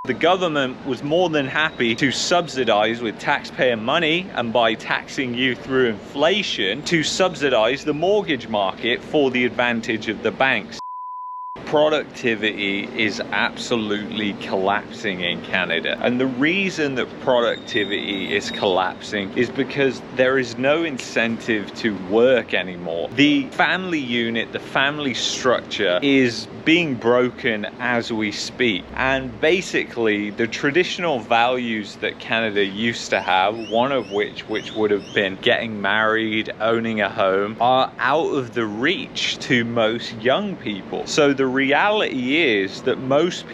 The government was more than happy to subsidize with taxpayer money and by taxing you through inflation to subsidize the mortgage market for the advantage of the banks. Productivity is absolutely collapsing in Canada, and the reason that productivity is collapsing is because there is no incentive to work anymore. The family unit, the family structure is being broken as we speak, and basically the traditional values that Canada used to have, one of which would have been getting married, owning a home, are out of the reach to most young people. So the reality is that most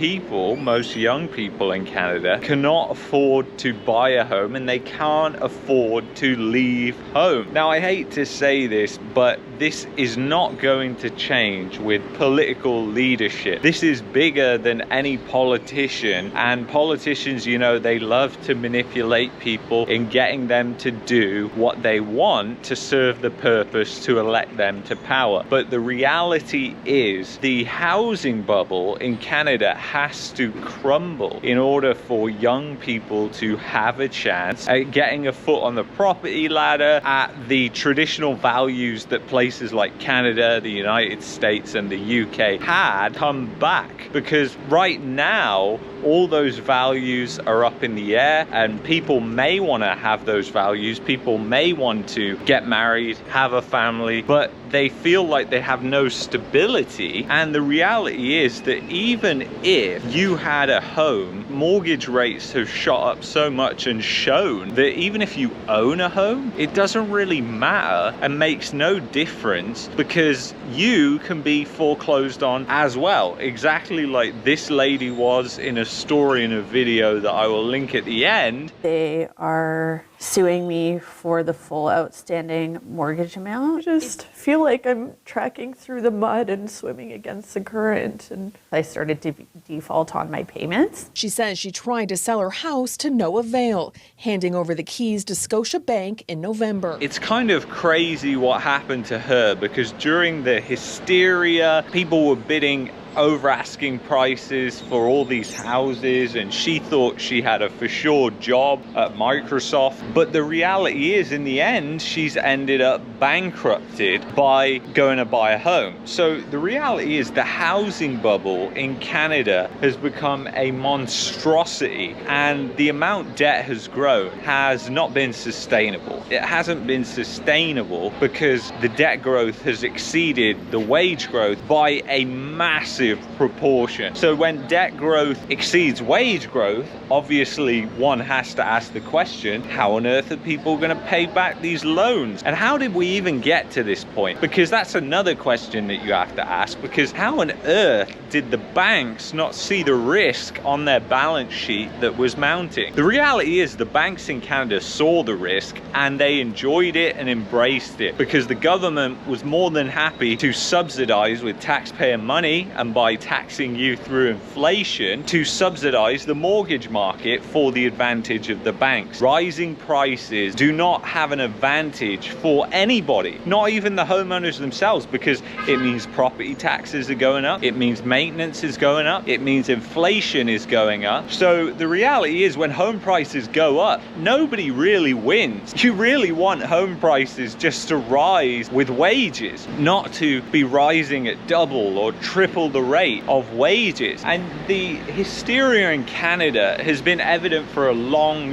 young people in Canada cannot afford to buy a home, and they can't afford to leave home. Now, I hate to say this, but this is not going to change with political leadership. This is bigger than any politician, and politicians, you know, they love to manipulate people in getting them to do what they want to serve the purpose to elect them to power. But the reality is the housing bubble in Canada has to crumble in order for young people to have a chance at getting a foot on the property ladder, at the traditional values that places like Canada, the United States and the UK had come back. Because right now all those values are up in the air, and people may want to have those values, people may want to get married, have a family, but they feel like they have no stability. And the reality is that even if you had a home, mortgage rates have shot up so much and shown that even if you own a home, it doesn't really matter and makes no difference, because you can be foreclosed on as well, exactly like this lady was in a story in a video that I will link at the end. They are suing me for the full outstanding mortgage amount. I just feel like I'm tracking through the mud and swimming against the current, and I started to default on my payments. She says she tried to sell her house to no avail, handing over the keys to Scotiabank in November. It's kind of crazy what happened to her, because during the hysteria, people were bidding over asking prices for all these houses, and she thought she had a for sure job at Microsoft. But the reality is, in the end, she's ended up bankrupted by going to buy a home. So the reality is the housing bubble in Canada has become a monstrosity, and the amount debt has grown has not been sustainable. It hasn't been sustainable because the debt growth has exceeded the wage growth by a massive proportion. So when debt growth exceeds wage growth, obviously one has to ask the question, how on earth are people going to pay back these loans? And how did we even get to this point? Because that's another question that you have to ask, because how on earth did the banks not see the risk on their balance sheet that was mounting? The reality is the banks in Canada saw the risk and they enjoyed it and embraced it, because the government was more than happy to subsidize with taxpayer money and by taxing you through inflation to subsidize the mortgage market for the advantage of the banks. Rising prices do not have an advantage for anybody, not even the homeowners themselves, because it means property taxes are going up, it means maintenance is going up, it means inflation is going up. So the reality is when home prices go up, nobody really wins. You really want home prices just to rise with wages, not to be rising at double or triple the rate of wages. And the hysteria in Canada has been evident for a long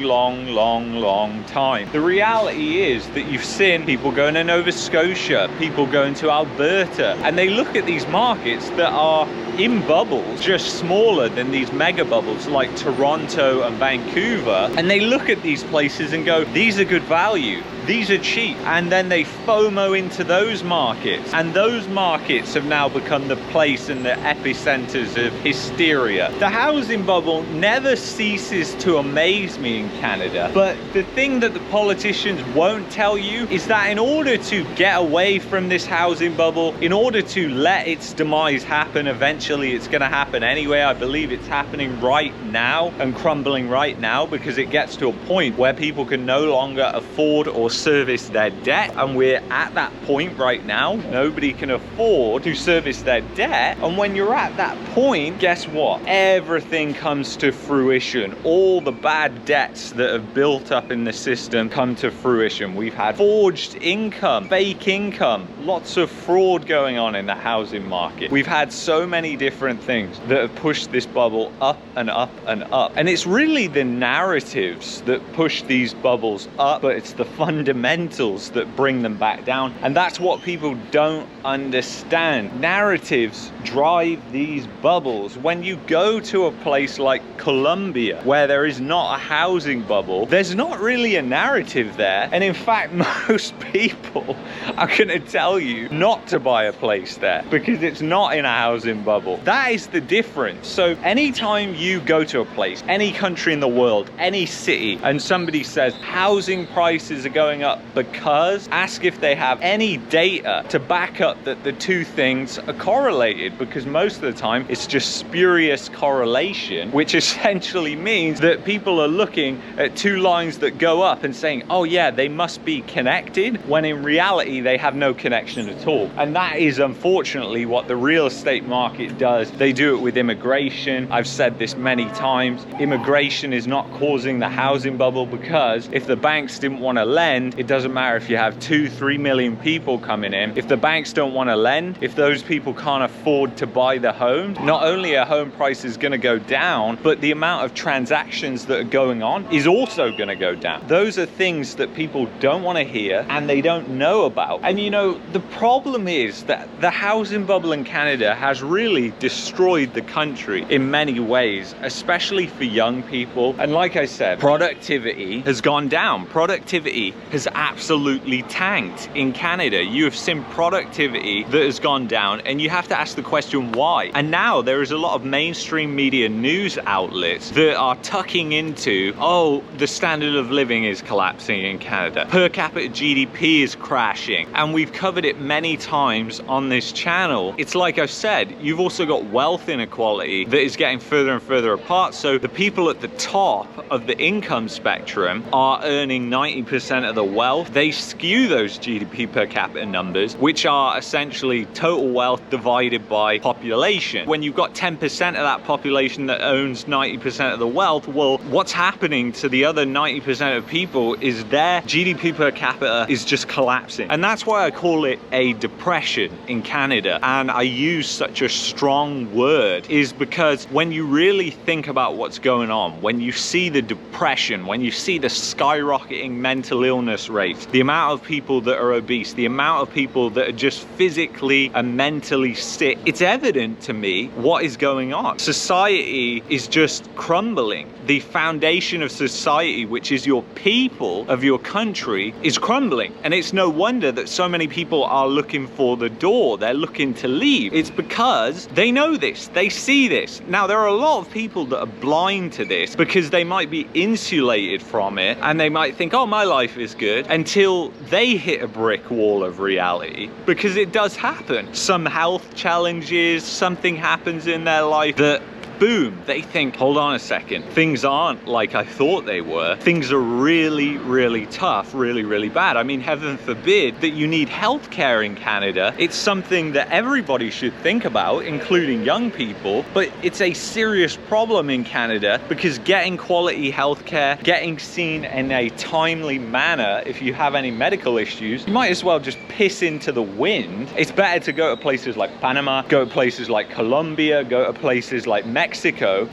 time. The reality is that you've seen people going to Nova Scotia, people going to Alberta, and they look at these markets that are in bubbles just smaller than these mega bubbles like Toronto and Vancouver, and they look at these places and go, these are good value, these are cheap, and then they FOMO into those markets, and those markets have now become the place and the epicenters of hysteria. The housing bubble never ceases to amaze me in Canada, but the thing that the politicians won't tell you is that in order to get away from this housing bubble, in order to let its demise happen, eventually it's going to happen anyway. I believe it's happening right now and crumbling right now, because it gets to a point where people can no longer afford or service their debt, and we're at that point right now. Nobody can afford to service their debt, and when you're at that point, guess what? Everything comes to fruition. All the bad debts that have built up in the system come to fruition. We've had forged income, fake income, lots of fraud going on in the housing market. We've had so many different things that have pushed this bubble up and up and up. And it's really the narratives that push these bubbles up, but it's the fundamentals that bring them back down. And that's what people don't understand. Narratives drive these bubbles. When you go to a place like Colombia, where there is not a housing bubble, there's not really a narrative there. And in fact, most people are going to tell you not to buy a place there because it's not in a housing bubble. That is the difference. So anytime you go to a place, any country in the world, any city, and somebody says housing prices are going up because, ask if they have any data to back up that the two things are correlated, because most of the time it's just spurious correlation, which essentially means that people are looking at two lines that go up and saying, oh yeah, they must be connected, when in reality they have no connection at all. And that is unfortunately what the real estate market does. They do it with immigration. I've said this many times. Immigration is not causing the housing bubble, because if the banks didn't want to lend, it doesn't matter if you have 2-3 million people coming in. If the banks don't want to lend, if those people can't afford to buy the home, not only are home prices going to go down, but the amount of transactions that are going on is also going to go down. Those are things that people don't want to hear and they don't know about. And you know, the problem is that the housing bubble in Canada has really destroyed the country in many ways, especially for young people. And like I said, productivity has gone down. Productivity has absolutely tanked in Canada. You have seen productivity that has gone down, and you have to ask the question why. And now there is a lot of mainstream media news outlets that are tucking into, oh, the standard of living is collapsing in Canada, per capita GDP is crashing, and we've covered it many times on this channel. It's like I've said, you've also got wealth inequality that is getting further and further apart. So the people at the top of the income spectrum are earning 90% of the wealth. They skew those GDP per capita numbers, which are essentially total wealth divided by population. When you've got 10% of that population that owns 90% of the wealth, well, what's happening to the other 90% of people is their GDP per capita is just collapsing. And that's why I call it a depression in Canada. And I use such a strong word, is because when you really think about what's going on, when you see the depression, when you see the skyrocketing mental illness rates, the amount of people that are obese, the amount of people that are just physically and mentally sick, it's evident to me what is going on. Society is just crumbling. The foundation of society, which is your people of your country, is crumbling. And it's no wonder that so many people are looking for the door. They're looking to leave. It's because they know this. They see this. Now, there are a lot of people that are blind to this because they might be insulated from it and they might think, oh, my life is good, until they hit a brick wall of reality, because it does happen. Some health challenges, something happens in their life that, boom, they think, hold on a second, things aren't like I thought they were. Things are really, really tough, really, really bad. I mean, heaven forbid that you need healthcare in Canada. It's something that everybody should think about, including young people, but it's a serious problem in Canada because getting quality healthcare, getting seen in a timely manner, if you have any medical issues, you might as well just piss into the wind. It's better to go to places like Panama, go to places like Colombia, go to places like Mexico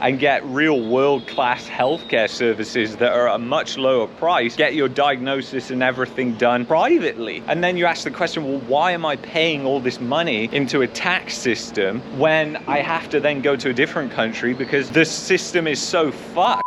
and get real world-class healthcare services that are at a much lower price, get your diagnosis and everything done privately. And then you ask the question, well, why am I paying all this money into a tax system when I have to then go to a different country because the system is so fucked?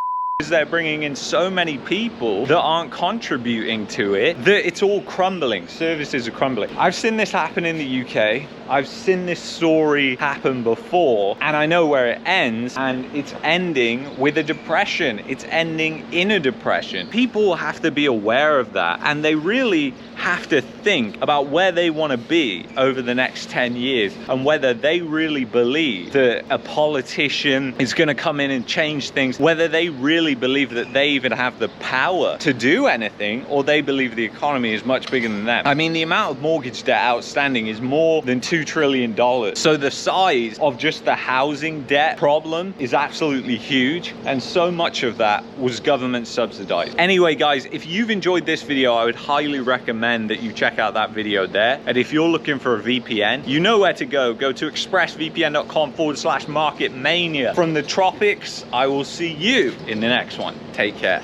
They're bringing in so many people that aren't contributing to it that it's all crumbling. Services are crumbling. I've seen this happen in the UK. I've seen this story happen before, and I know where it ends, and it's ending with a depression. It's ending in a depression. People have to be aware of that, and they really have to think about where they want to be over the next 10 years and whether they really believe that a politician is going to come in and change things, whether they really really believe that they even have the power to do anything, or they believe the economy is much bigger than them. I mean, the amount of mortgage debt outstanding is more than $2 trillion. So the size of just the housing debt problem is absolutely huge, and so much of that was government subsidized. Anyway, guys, if you've enjoyed this video, I would highly recommend that you check out that video there. And if you're looking for a VPN, you know where to go. Go to expressvpn.com/marketmania. From the tropics, I will see you in the next one. Take care.